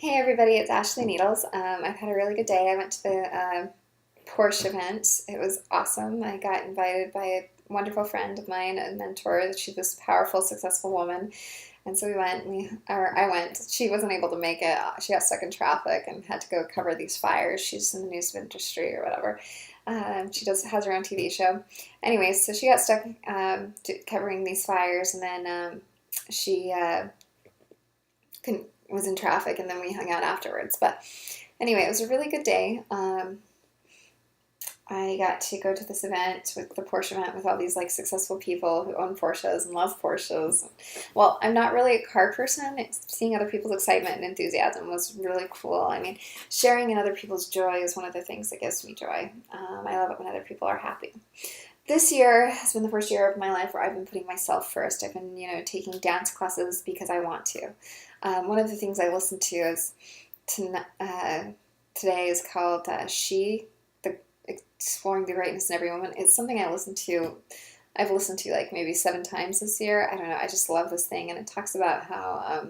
Hey everybody, it's Ashley Needles. I've had a really good day. I went to the Porsche event. It was awesome. I got invited by a wonderful friend of mine, a mentor. She's this powerful, successful woman. And so we went, or I went. She wasn't able to make it. She got stuck in traffic and had to go cover these fires. She's in the news industry or whatever. Has her own TV show. Anyways, so she got stuck covering these fires, and then she couldn't, was in traffic, and then we hung out afterwards. But anyway, it was a really good day. I got to go to this event with the Porsche event with all these like successful people who own Porsches and love Porsches. Well, I'm not really a car person. Seeing other people's excitement and enthusiasm was really cool. I mean, sharing in other people's joy is one of the things that gives me joy. I love it when other people are happy. This year has been the first year of my life where I've been putting myself first. I've been, taking dance classes because I want to. One of the things I listen to is today is called Exploring the Greatness in Every Woman. It's something I've listened to like maybe 7 times this year. I don't know. I just love this thing. And it talks about how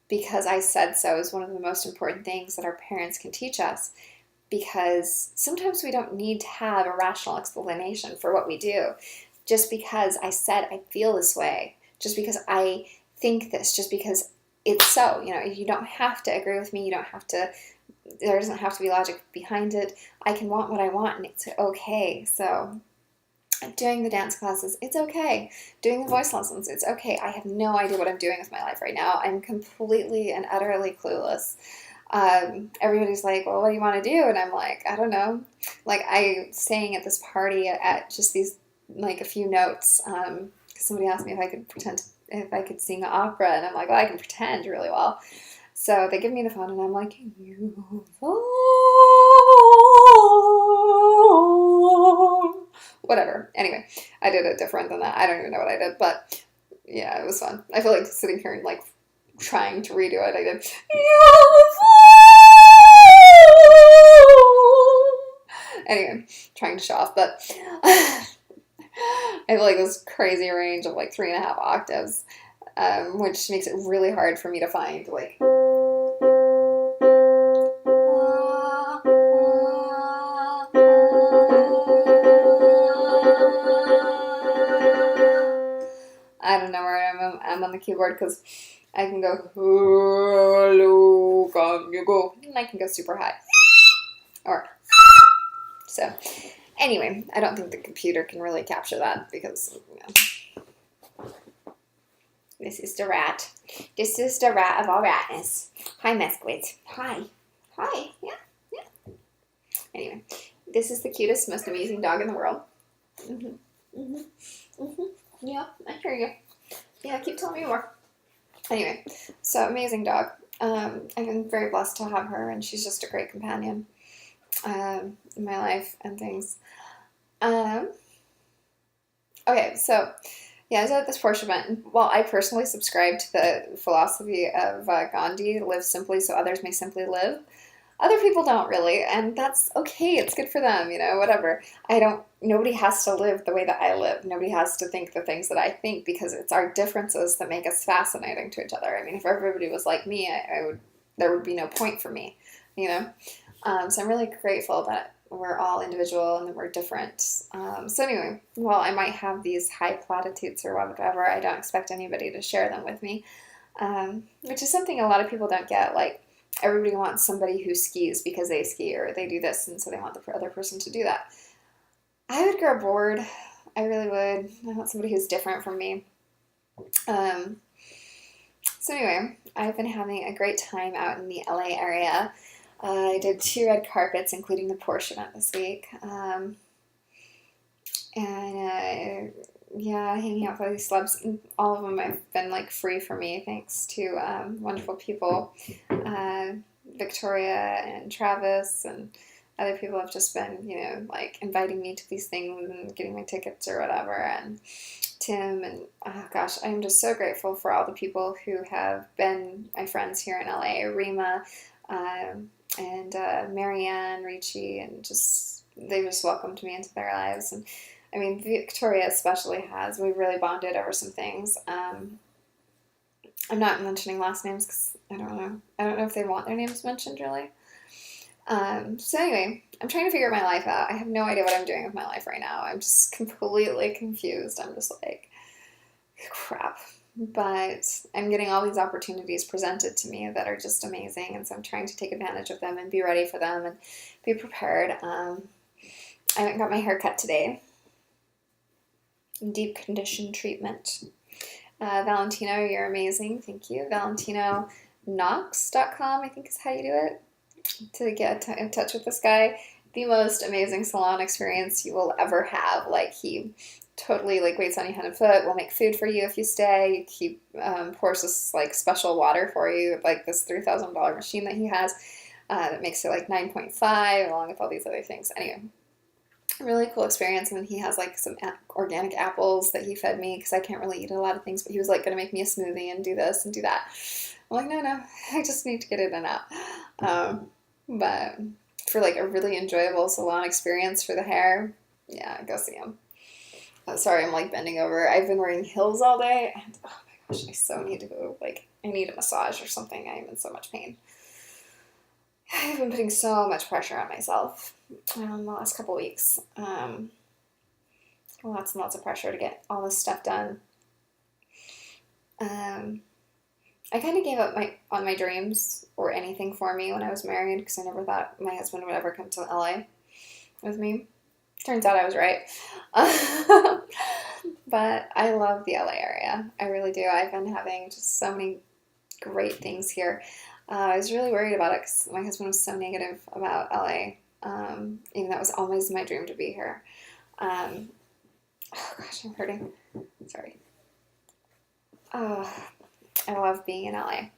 because I said so is one of the most important things that our parents can teach us. Because sometimes we don't need to have a rational explanation for what we do. Just because I said I feel this way, just because I think this, just because it's so. You don't have to agree with me. You don't have to, there doesn't have to be logic behind it. I can want what I want and it's okay. So doing the dance classes, it's okay. Doing the voice lessons, it's okay. I have no idea what I'm doing with my life right now. I'm completely and utterly clueless. Everybody's like, well, what do you want to do? And I'm like, I don't know. Like I sang at this party at just these, like a few notes. Somebody asked me if I could sing opera. And I'm like, well, I can pretend really well. So they give me the phone and I'm like, you whatever. Anyway, I did it different than that. I don't even know what I did, but yeah, it was fun. I feel like sitting here and like trying to redo it. I did. Anyway, trying to show off, but I have like this crazy range of like 3.5 octaves, which makes it really hard for me to find like. I don't know where I'm on the keyboard because I can go, hello, can you go? And I can go super high. So, anyway, I don't think the computer can really capture that because this is the rat. This is the rat of all ratness. Hi, Mesquite. Hi. Hi. Yeah. Anyway, this is the cutest, most amazing dog in the world. Yeah, I hear you. Yeah, keep telling me more. Anyway, so amazing dog. I've been very blessed to have her, and she's just a great companion in my life and things. Okay, so yeah, I was at this Porsche event. And while I personally subscribe to the philosophy of Gandhi, live simply so others may simply live, other people don't really, and that's okay. It's good for them, whatever. Nobody has to live the way that I live. Nobody has to think the things that I think because it's our differences that make us fascinating to each other. I mean, if everybody was like me, there would be no point for me, So I'm really grateful that we're all individual and that we're different. So anyway, while I might have these high platitudes or whatever, I don't expect anybody to share them with me, which is something a lot of people don't get. Like, everybody wants somebody who skis because they ski or they do this, and so they want the other person to do that. I would grow bored. I really would. I want somebody who's different from me. So anyway, I've been having a great time out in the LA area. I did 2 red carpets, including the Porsche event this week. Hanging out with all these celebs. All of them have been like free for me, thanks to wonderful people. Victoria and Travis and other people have just been, like inviting me to these things and getting my tickets or whatever. And Tim and oh gosh, I'm just so grateful for all the people who have been my friends here in LA. Rima, and Marianne, Ricci, and they just welcomed me into their lives. And I mean, Victoria especially has. We've really bonded over some things. I'm not mentioning last names because I don't know. I don't know if they want their names mentioned really. So anyway, I'm trying to figure my life out. I have no idea what I'm doing with my life right now. I'm just completely confused. I'm just like, crap. But I'm getting all these opportunities presented to me that are just amazing, and so I'm trying to take advantage of them and be ready for them and be prepared. I went and got my hair cut today. Deep condition treatment. Valentino, you're amazing. Thank you. ValentinoKnox.com, I think is how you do it, to get in touch with this guy. The most amazing salon experience you will ever have. Like, he totally like waits on you hand and foot, will make food for you if you stay. He pours this like special water for you, like this $3,000 machine that he has that makes it like 9.5 along with all these other things. Anyway, really cool experience. And then he has like some organic apples that he fed me because I can't really eat a lot of things, but he was like going to make me a smoothie and do this and do that. I'm like, no, I just need to get it in and out. But for like a really enjoyable salon experience for the hair, yeah, go see him. Sorry, I'm like bending over. I've been wearing heels all day, and oh my gosh, I so need to go. Like, I need a massage or something. I am in so much pain. I've been putting so much pressure on myself the last couple weeks. Lots and lots of pressure to get all this stuff done. I kind of gave up on my dreams or anything for me when I was married because I never thought my husband would ever come to LA with me. Turns out I was right. But I love the LA area. I really do. I've been having just so many great things here. I was really worried about it because my husband was so negative about LA. Even that was always my dream to be here. Oh gosh, I'm hurting. Sorry. Oh, I love being in LA.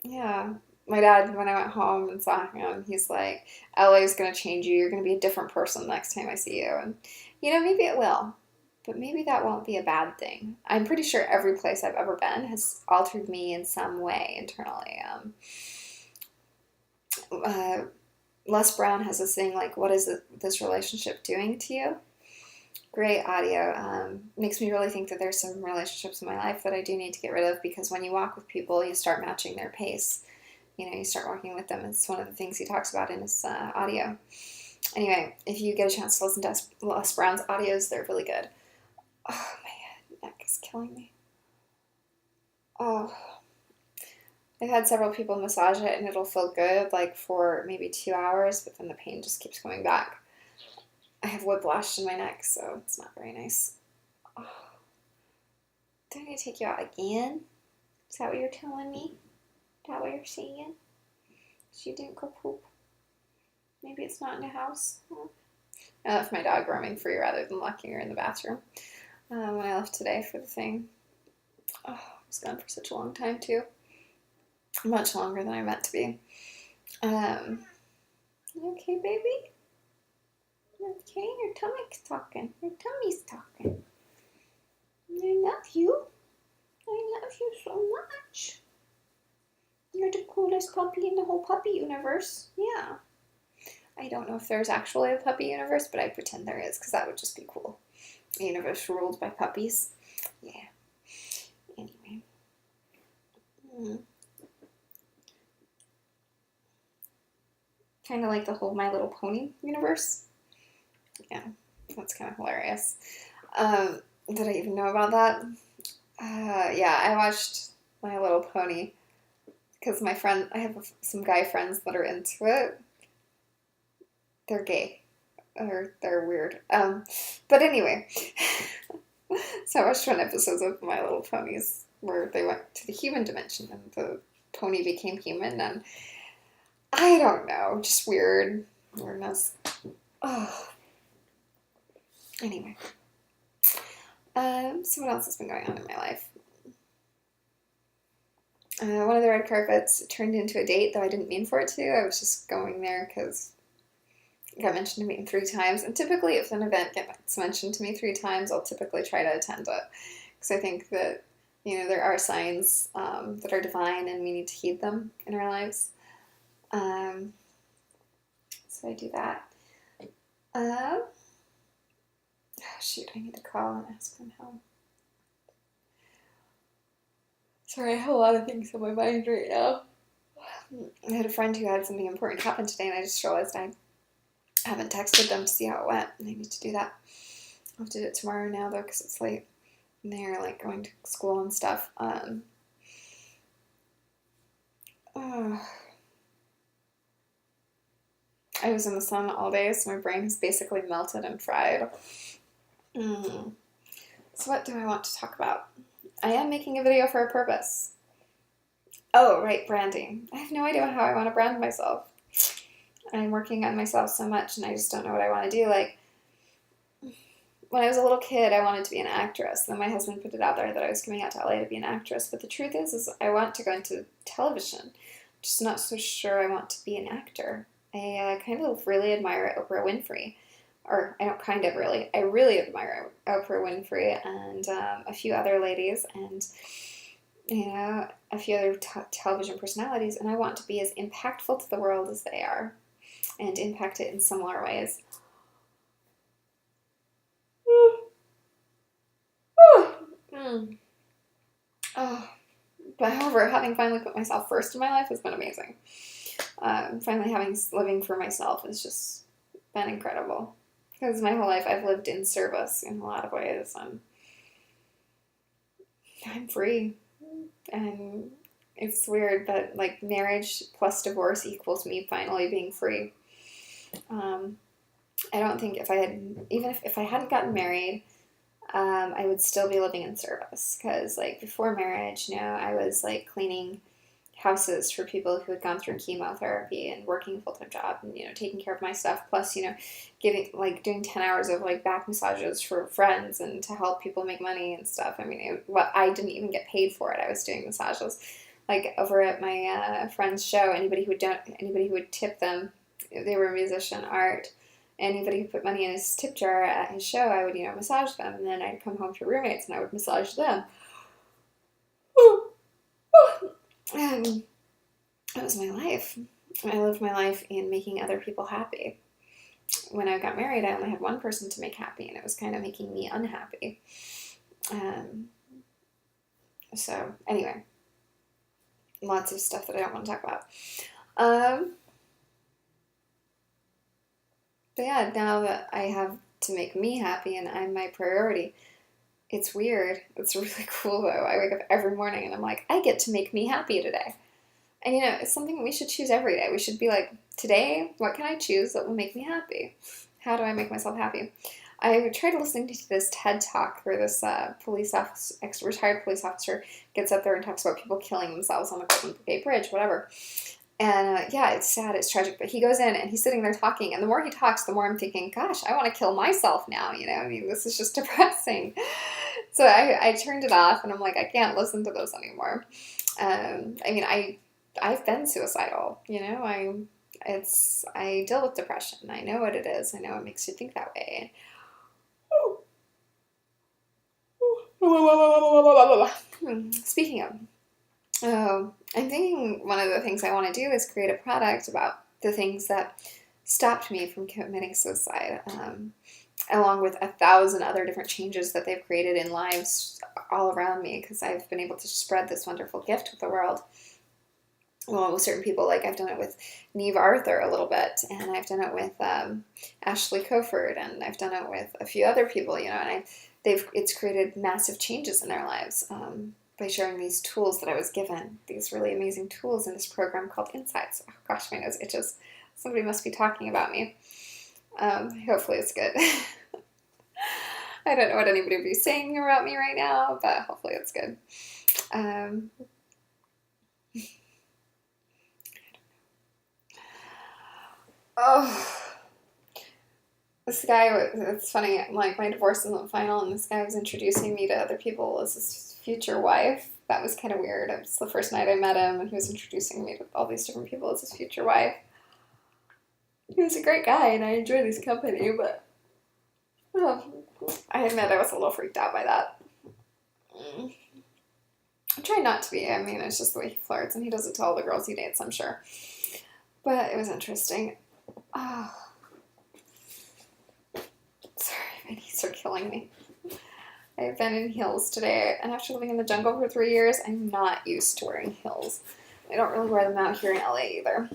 Yeah. My dad, when I went home and saw him, he's like, LA is going to change you. You're going to be a different person next time I see you. And, maybe it will. But maybe that won't be a bad thing. I'm pretty sure every place I've ever been has altered me in some way internally. Les Brown has this thing like, what is this relationship doing to you? Great audio. Makes me really think that there's some relationships in my life that I do need to get rid of, because when you walk with people, you start matching their pace. You start working with them. It's one of the things he talks about in his audio. Anyway, if you get a chance to listen to Les Brown's audios, they're really good. Oh, my neck is killing me. Oh, I've had several people massage it, and it'll feel good, like for maybe 2 hours, but then the pain just keeps coming back. I have whiplash in my neck, so it's not very nice. Oh. Do I need to take you out again? Is that what you're telling me? Is that what you're saying? She didn't go poop. Maybe it's not in the house. I left my dog roaming free rather than locking her in the bathroom when I left today for the thing. Oh, I was gone for such a long time too. Much longer than I meant to be. You okay, baby? Okay, your tummy's talking. Your tummy's talking. I love you. I love you so much. You're the coolest puppy in the whole puppy universe. Yeah. I don't know if there's actually a puppy universe, but I pretend there is because that would just be cool. A universe ruled by puppies. Yeah. Anyway. Kind of like the whole My Little Pony universe. Yeah, that's kind of hilarious. Did I even know about that? Yeah, I watched My Little Pony because I have some guy friends that are into it. They're gay. Or they're weird. But anyway. So I watched one episode of My Little Ponies where they went to the human dimension and the pony became human, and I don't know, just weirdness. Oh. Anyway. So what else has been going on in my life? One of the red carpets turned into a date, though I didn't mean for it to. I was just going there because it got mentioned to me 3 times. And typically, if an event gets mentioned to me 3 times, I'll typically try to attend it. Because I think that, there are signs that are divine and we need to heed them in our lives. So I do that. Shoot, I need to call and ask them how. Sorry, I have a lot of things on my mind right now. I had a friend who had something important happen today, and I just realized I haven't texted them to see how it went, and I need to do that. I'll have to do it tomorrow now, though, because it's late, and they're, like, going to school and stuff. I was in the sun all day, so my brain has basically melted and fried. So what do I want to talk about? I am making a video for a purpose. Oh, right, branding. I have no idea how I want to brand myself. I'm working on myself so much, and I just don't know what I want to do. Like, when I was a little kid, I wanted to be an actress. Then my husband put it out there that I was coming out to LA to be an actress. But the truth is I want to go into television. I'm just not so sure I want to be an actor. I kind of really admire Oprah Winfrey. Or I don't kind of really. I really admire Oprah Winfrey and a few other ladies and, a few other television personalities. And I want to be as impactful to the world as they are and impact it in similar ways. But however, having finally put myself first in my life has been amazing. Finally living for myself has just been incredible. Because my whole life I've lived in service in a lot of ways. I'm free. And it's weird, but like marriage plus divorce equals me finally being free. I don't think even if I hadn't gotten married, I would still be living in service. Because like before marriage, I was like cleaning houses for people who had gone through chemotherapy and working a full-time job and, taking care of my stuff. Plus, doing 10 hours of like back massages for friends and to help people make money and stuff. I mean, I didn't even get paid for it. I was doing massages. Like over at my friend's show, anybody who would tip them, they were a musician, art. Anybody who put money in his tip jar at his show, I would, massage them. And then I'd come home to roommates and I would massage them. And that was my life. I lived my life in making other people happy. When I got married, I only had one person to make happy, and it was kind of making me unhappy. So, anyway, lots of stuff that I don't want to talk about. But yeah, now that I have to make me happy and I'm my priority, it's weird. It's really cool, though. I wake up every morning and I'm like, I get to make me happy today. And, it's something we should choose every day. We should be like, today, what can I choose that will make me happy? How do I make myself happy? I tried listening to this TED Talk where this retired police officer gets up there and talks about people killing themselves on the Golden Gate Bridge, whatever. And yeah, it's sad, it's tragic, but he goes in and he's sitting there talking, and the more he talks, the more I'm thinking, gosh, I want to kill myself now, I mean, this is just depressing. So I turned it off, and I'm like, I can't listen to this anymore. I've been suicidal, I deal with depression. I know what it is. I know it makes you think that way. Speaking of, I'm thinking one of the things I want to do is create a product about the things that stopped me from committing suicide, along with 1,000 other different changes that they've created in lives all around me, because I've been able to spread this wonderful gift with the world. Well, with certain people, like I've done it with Neve Arthur a little bit, and I've done it with Ashley Coford, and I've done it with a few other people, and it's created massive changes in their lives by sharing these tools that I was given, these really amazing tools in this program called Insights. Oh gosh, my nose itches. Somebody must be talking about me. Hopefully it's good. I don't know what anybody would be saying about me right now, but hopefully it's good. This guy, it's funny, like my divorce isn't final, and this guy was introducing me to other people as his future wife. That was kind of weird. It was the first night I met him, and he was introducing me to all these different people as his future wife. He was a great guy, and I enjoyed his company, but I admit I was a little freaked out by that. I'm trying not to be. I mean, it's just the way he flirts, and he does it to all the girls he dates, I'm sure. But it was interesting. Sorry, my knees are killing me. I've been in heels today, and after living in the jungle for 3 years, I'm not used to wearing heels. I don't really wear them out here in LA either.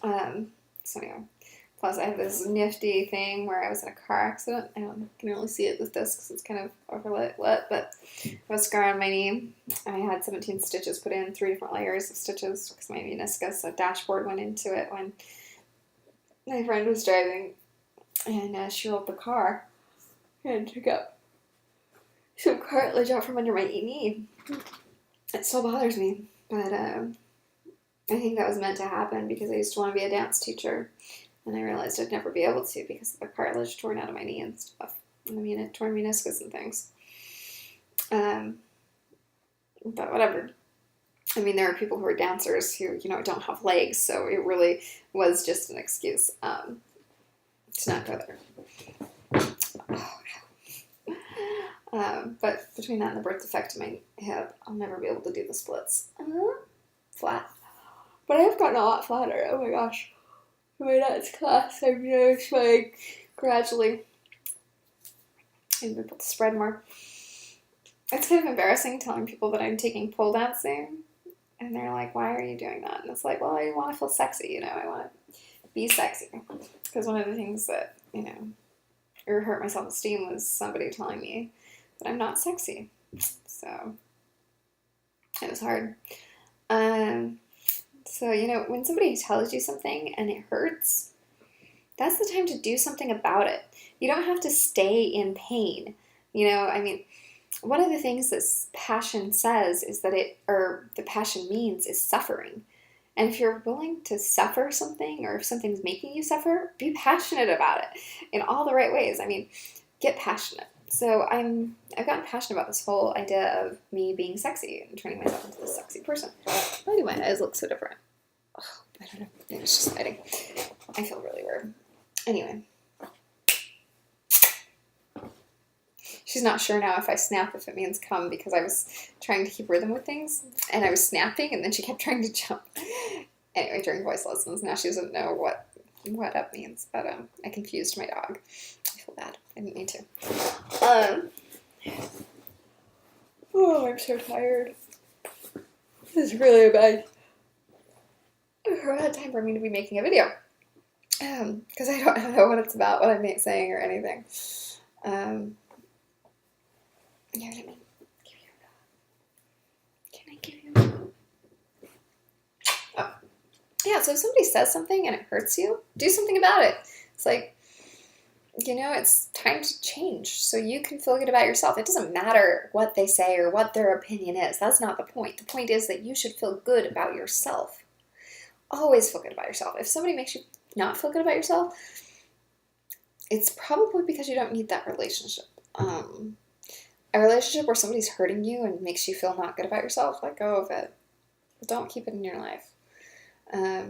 So anyway, plus I have this nifty thing where I was in a car accident. I don't can really see it with this because it's kind of overlit, but I have a scar on my knee. I had 17 stitches put in, 3 different layers of stitches because my meniscus, a dashboard went into it when my friend was driving, and she rolled the car and took up some cartilage out from under my knee. It still bothers me, but I think that was meant to happen because I used to want to be a dance teacher, and I realized I'd never be able to because of the cartilage torn out of my knee and stuff. I mean, it torn meniscus and things. But whatever. I mean, there are people who are dancers who, don't have legs, so it really was just an excuse to not go there. But between that and the birth defect in my hip, I'll never be able to do the splits. Flat. But I have gotten a lot flatter. Oh my gosh. In my dance class, I've noticed gradually I'm able to spread more. It's kind of embarrassing telling people that I'm taking pole dancing. And they're like, why are you doing that? And it's like, well, I want to feel sexy, I want to be sexy. Because one of the things that, or hurt my self-esteem was somebody telling me that I'm not sexy. So, it was hard. So, when somebody tells you something and it hurts, that's the time to do something about it. You don't have to stay in pain. One of the things this passion says is that the passion means is suffering. And if you're willing to suffer something, or if something's making you suffer, be passionate about it in all the right ways. Get passionate. So I've gotten passionate about this whole idea of me being sexy and turning myself into this sexy person. Why do my eyes look so different? Oh, I don't know. Maybe it's just lighting. I feel really weird. Anyway. She's not sure now if I snap if it means come because I was trying to keep rhythm with things and I was snapping and then she kept trying to jump. Anyway, during voice lessons, now she doesn't know what up means, but I confused my dog. I feel bad. I didn't mean to. Oh, I'm so tired. This is really bad time for me to be making a video because I don't know what it's about, what I'm saying, or anything. Here, let me give you a dog. Can I give you a dog? Oh. Yeah, so if somebody says something and it hurts you, do something about it. It's like, it's time to change so you can feel good about yourself. It doesn't matter what they say or what their opinion is. That's not the point. The point is that you should feel good about yourself. Always feel good about yourself. If somebody makes you not feel good about yourself, it's probably because you don't need that relationship. A relationship where somebody's hurting you and makes you feel not good about yourself, let go of it. But don't keep it in your life. I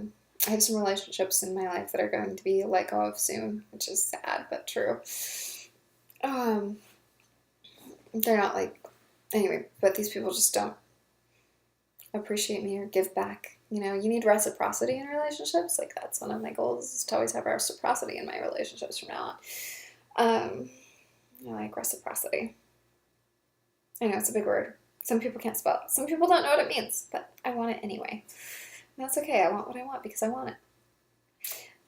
have some relationships in my life that are going to be let go of soon, which is sad but true. They're not anyway, but these people just don't appreciate me or give back. You need reciprocity in relationships. That's one of my goals, is to always have reciprocity in my relationships from now on. I like reciprocity. I know it's a big word. Some people can't spell it. Some people don't know what it means, but I want it anyway. And that's okay. I want what I want because I want it.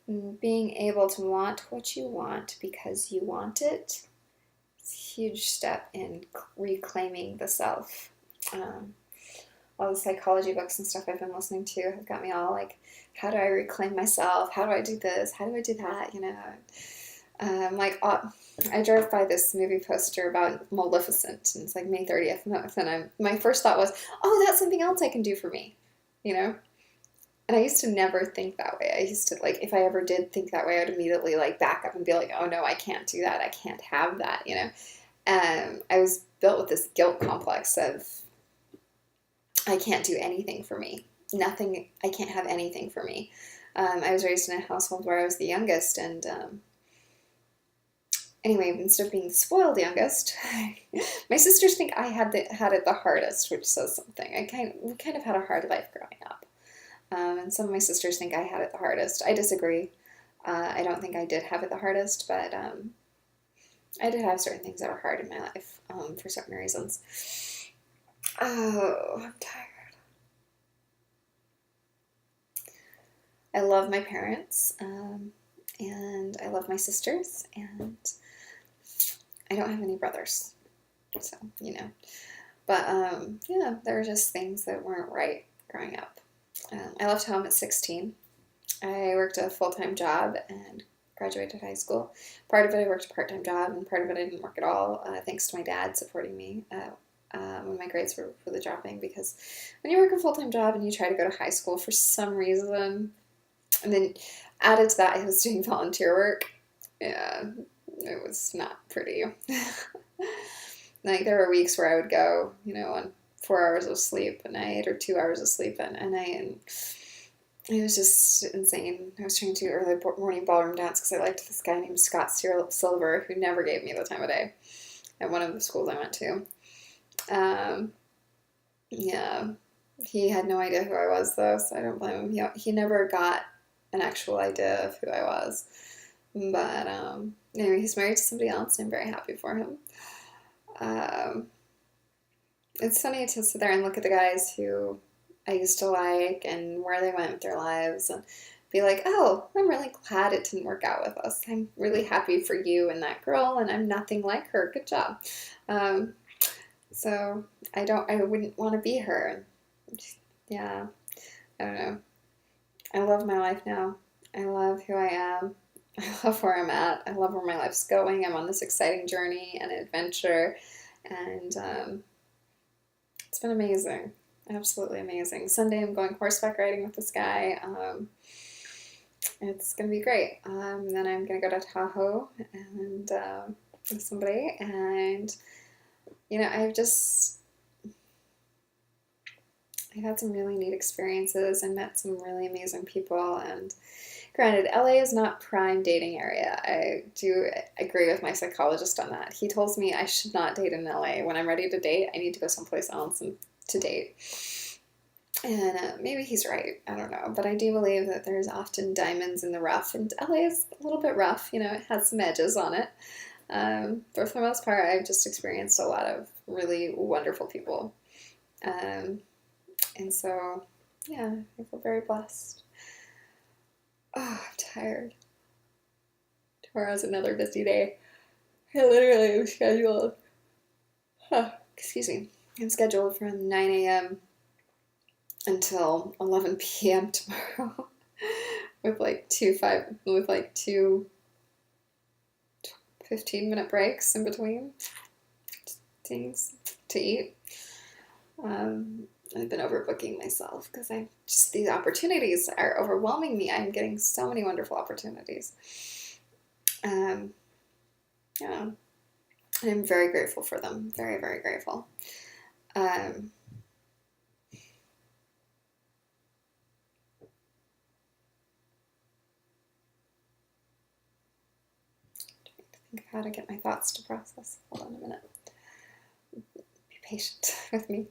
And being able to want what you want because you want it is a huge step in reclaiming the self. All the psychology books and stuff I've been listening to have got me all how do I reclaim myself? How do I do this? How do I do that? I drove by this movie poster about Maleficent, and it's May 30th, and my first thought was, oh, that's something else I can do for me, And I used to never think that way. I used to, if I ever did think that way, I would immediately, back up and be like, oh, no, I can't do that. I can't have that, I was built with this guilt complex of, I can't do anything for me. Nothing, I can't have anything for me. I was raised in a household where I was the youngest, and anyway, instead of being the spoiled youngest, my sisters think I had it the hardest, which says something. We kind of had a hard life growing up. And some of my sisters think I had it the hardest. I disagree. I don't think I did have it the hardest, but I did have certain things that were hard in my life for certain reasons. Oh, I'm tired. I love my parents, and I love my sisters, and I don't have any brothers, so, you know. But, yeah, there were just things that weren't right growing up. I left home at 16. I worked a full-time job and graduated high school. Part of it I worked a part-time job, and part of it I didn't work at all, thanks to my dad supporting me when my grades were really dropping. Because when you work a full-time job and you try to go to high school for some reason, and then added to that, I was doing volunteer work. Yeah, it was not pretty. Like, there were weeks where I would go, on 4 hours of sleep a night or 2 hours of sleep at night, and it was just insane. I was trying to do early morning ballroom dance because I liked this guy named Scott Silver, who never gave me the time of day at one of the schools I went to. Yeah, he had no idea who I was, though, so I don't blame him. He never got an actual idea of who I was. But anyway, he's married to somebody else, and I'm very happy for him. It's funny to sit there and look at the guys who I used to like and where they went with their lives and be like, oh, I'm really glad it didn't work out with us. I'm really happy for you and that girl, and I'm nothing like her. Good job. So I wouldn't want to be her. Yeah, I don't know. I love my life now. I love who I am. I love where I'm at. I love where my life's going. I'm on this exciting journey and adventure, and it's been amazing. Absolutely amazing. Sunday I'm going horseback riding with this guy. It's going to be great. Then I'm going to go to Tahoe and with somebody, and I've had some really neat experiences and met some really amazing people. And granted, LA is not prime dating area. I do agree with my psychologist on that. He tells me I should not date in LA. When I'm ready to date, I need to go someplace else and to date. And maybe he's right. I don't know. But I do believe that there's often diamonds in the rough. And LA is a little bit rough. It has some edges on it. But for the most part, I've just experienced a lot of really wonderful people. And so, yeah, I feel very blessed. Oh, I'm tired. Tomorrow's another busy day. I literally am scheduled. Excuse me. I'm scheduled from 9 a.m. until 11 p.m. tomorrow, with like two 15-minute breaks in between things to eat. I've been overbooking myself because these opportunities are overwhelming me. I'm getting so many wonderful opportunities. Yeah. And I'm very grateful for them. Very, very grateful. I think of how to get my thoughts to process. Hold on a minute. Be patient with me.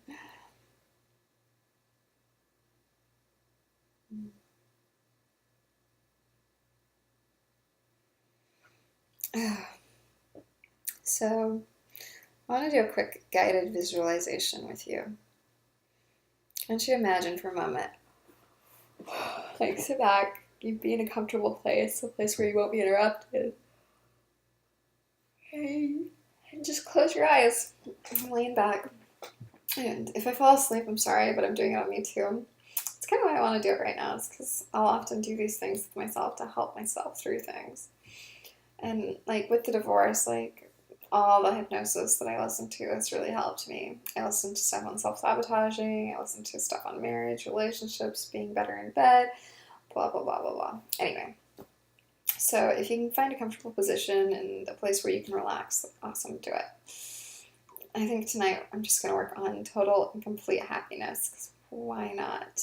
So, I want to do a quick guided visualization with you. I want you to imagine for a moment, like, sit back, you be in a comfortable place, a place where you won't be interrupted. And just close your eyes and lean back. And if I fall asleep, I'm sorry, but I'm doing it on me too. It's kind of why I want to do it right now, is because I'll often do these things with myself to help myself through things. And like with the divorce, like all the hypnosis that I listened to has really helped me. I listened to stuff on self-sabotaging, I listened to stuff on marriage, relationships, being better in bed, blah, blah, blah, blah, blah. Anyway, so if you can find a comfortable position and a place where you can relax, awesome, do it. I think tonight I'm just going to work on total and complete happiness, because why not?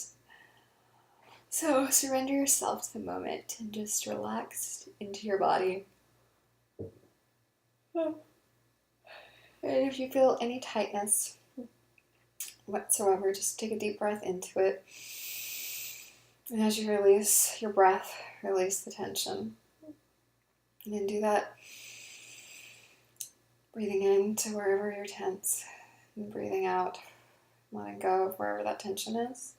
So surrender yourself to the moment and just relax into your body. And if you feel any tightness whatsoever, just take a deep breath into it. And as you release your breath, release the tension. And then do that Breathing in to wherever you're tense, and breathing out, letting go of wherever that tension is.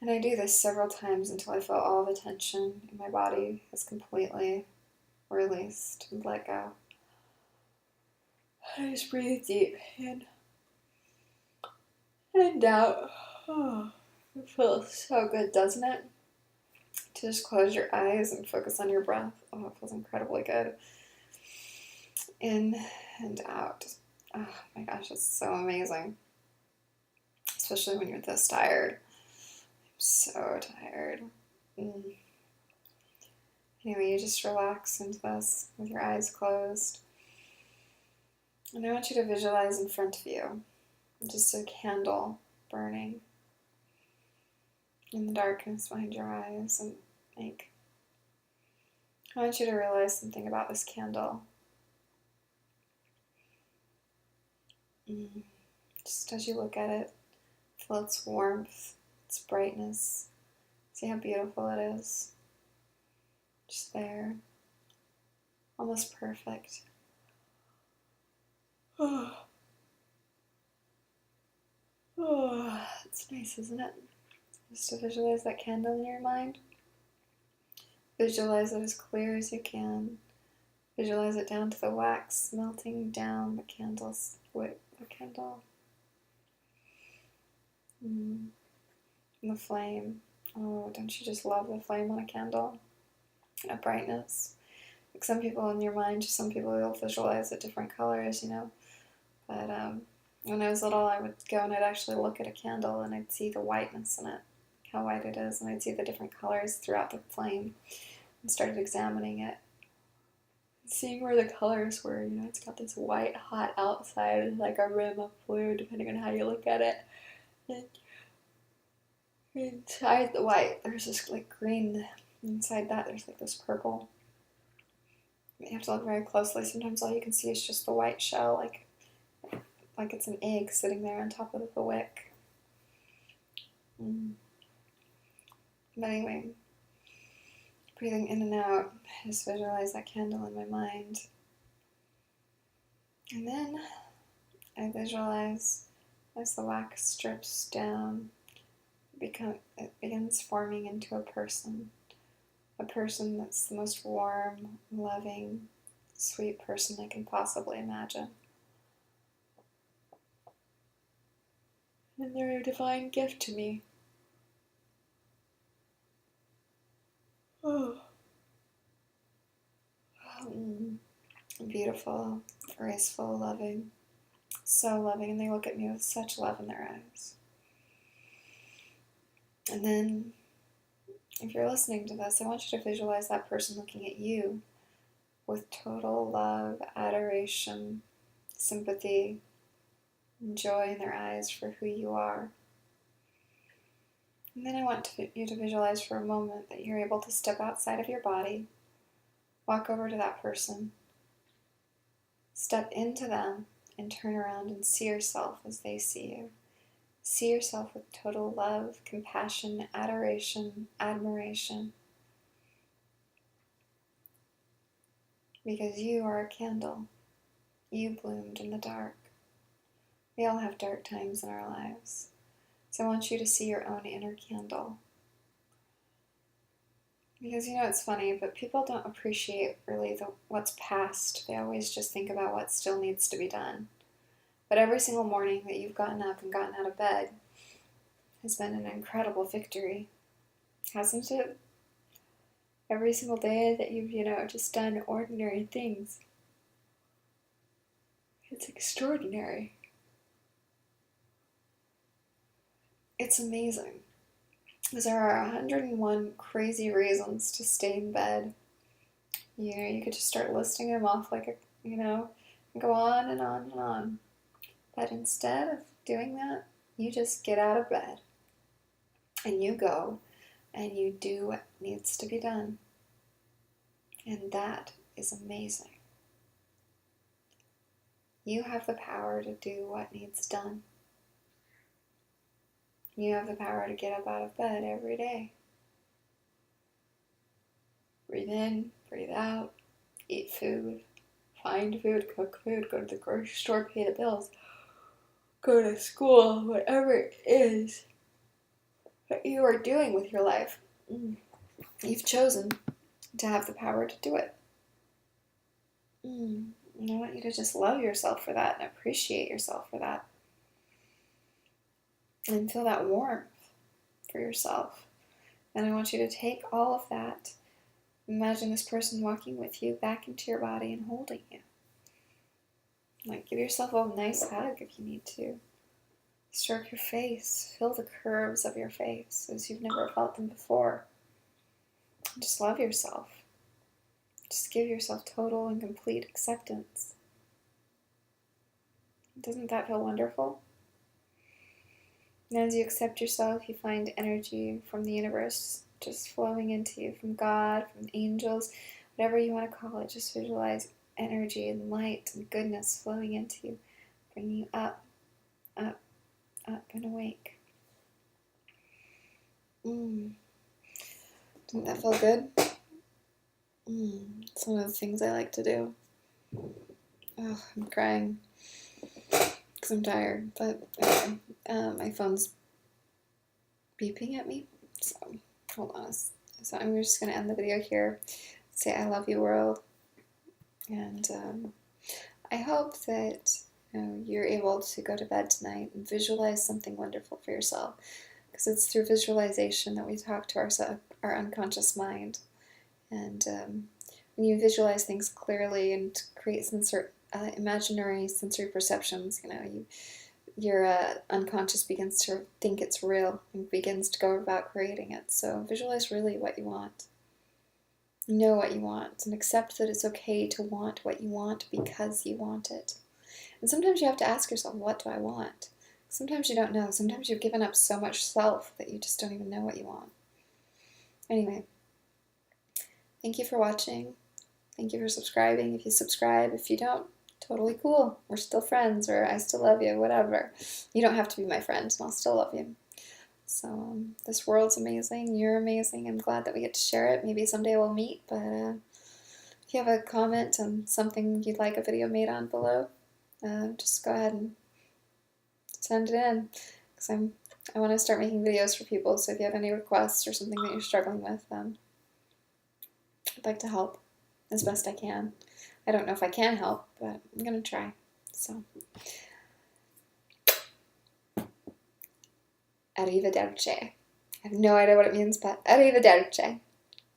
And I do this several times until I feel all the tension in my body is completely released and let go. I just breathe deep in and out. Oh, it feels so good, doesn't it? To just close your eyes and focus on your breath. Oh, it feels incredibly good. In and out. Oh my gosh, it's so amazing. Especially when you're this tired. I'm so tired. Anyway, you just relax into this with your eyes closed. And I want you to visualize in front of you just a candle burning in the darkness behind your eyes. And I want you to realize something about this candle. Just as you look at it, feel its warmth, its brightness. See how beautiful it is. Just there. Almost perfect. Oh, it's nice, isn't it? Just to visualize that candle in your mind. Visualize it as clear as you can. Visualize it down to the wax melting down the candle's wick, the candle. And the flame. Oh, don't you just love the flame on a candle? That brightness. Like some people in your mind, just some people will visualize it different colors, But when I was little, I would go and I'd actually look at a candle and I'd see the whiteness in it, how white it is, and I'd see the different colors throughout the flame and started examining it. Seeing where the colors were, it's got this white hot outside and like a rim of blue, depending on how you look at it. And inside the white, there's this like green. Inside that, there's like this purple. You have to look very closely. Sometimes all you can see is just the white shell, like it's an egg sitting there on top of the wick. But anyway, breathing in and out, I just visualize that candle in my mind. And then I visualize as the wax strips down, it begins forming into a person that's the most warm, loving, sweet person I can possibly imagine. And they're a divine gift to me. Oh. Beautiful, graceful, loving, so loving, and they look at me with such love in their eyes. And then, if you're listening to this, I want you to visualize that person looking at you with total love, adoration, sympathy, and joy in their eyes for who you are. And then I want you to visualize for a moment that you're able to step outside of your body, walk over to that person, step into them, and turn around and see yourself as they see you. See yourself with total love, compassion, adoration, admiration. Because you are a candle. You bloomed in the dark. We all have dark times in our lives. So I want you to see your own inner candle. Because it's funny, but people don't appreciate really what's past. They always just think about what still needs to be done. But every single morning that you've gotten up and gotten out of bed has been an incredible victory, hasn't it? Every single day that you've, just done ordinary things. It's extraordinary. It's amazing. Because there are 101 crazy reasons to stay in bed. You could just start listing them off and go on and on and on. But instead of doing that, you just get out of bed and you go and you do what needs to be done. And that is amazing. You have the power to do what needs done. You have the power to get up out of bed every day. Breathe in, breathe out, eat food, find food, cook food, go to the grocery store, pay the bills, go to school, whatever it is that you are doing with your life. You've chosen to have the power to do it. And I want you to just love yourself for that and appreciate yourself for that. And feel that warmth for yourself. And I want you to take all of that. Imagine this person walking with you back into your body and holding you. Like, give yourself a nice hug if you need to. Stroke your face. Feel the curves of your face as you've never felt them before. Just love yourself. Just give yourself total and complete acceptance. Doesn't that feel wonderful? And as you accept yourself, you find energy from the universe just flowing into you, from God, from angels, whatever you want to call it. Just visualize energy and light and goodness flowing into you, bringing you up, up, up and awake. Doesn't that feel good? It's one of the things I like to do. Oh, I'm crying because I'm tired, but anyway, my phone's beeping at me, so hold on. So I'm just going to end the video here, say I love you, world, and I hope that you're able to go to bed tonight and visualize something wonderful for yourself, because it's through visualization that we talk to our unconscious mind. And when you visualize things clearly and create imaginary sensory perceptions, your unconscious begins to think it's real and begins to go about creating it. So visualize really what you want. Know what you want and accept that it's okay to want what you want because you want it. And sometimes you have to ask yourself, what do I want? Sometimes you don't know. Sometimes you've given up so much self that you just don't even know what you want. Anyway. Thank you for watching. Thank you for subscribing. If you subscribe, if you don't, totally cool. We're still friends, or I still love you, whatever. You don't have to be my friend, and I'll still love you. So this world's amazing. You're amazing. I'm glad that we get to share it. Maybe someday we'll meet, but if you have a comment on something you'd like a video made on below, just go ahead and send it in, because I want to start making videos for people. So if you have any requests or something that you're struggling with, I'd like to help as best I can. I don't know if I can help, but I'm going to try. So, arrivederci. I have no idea what it means, but arrivederci.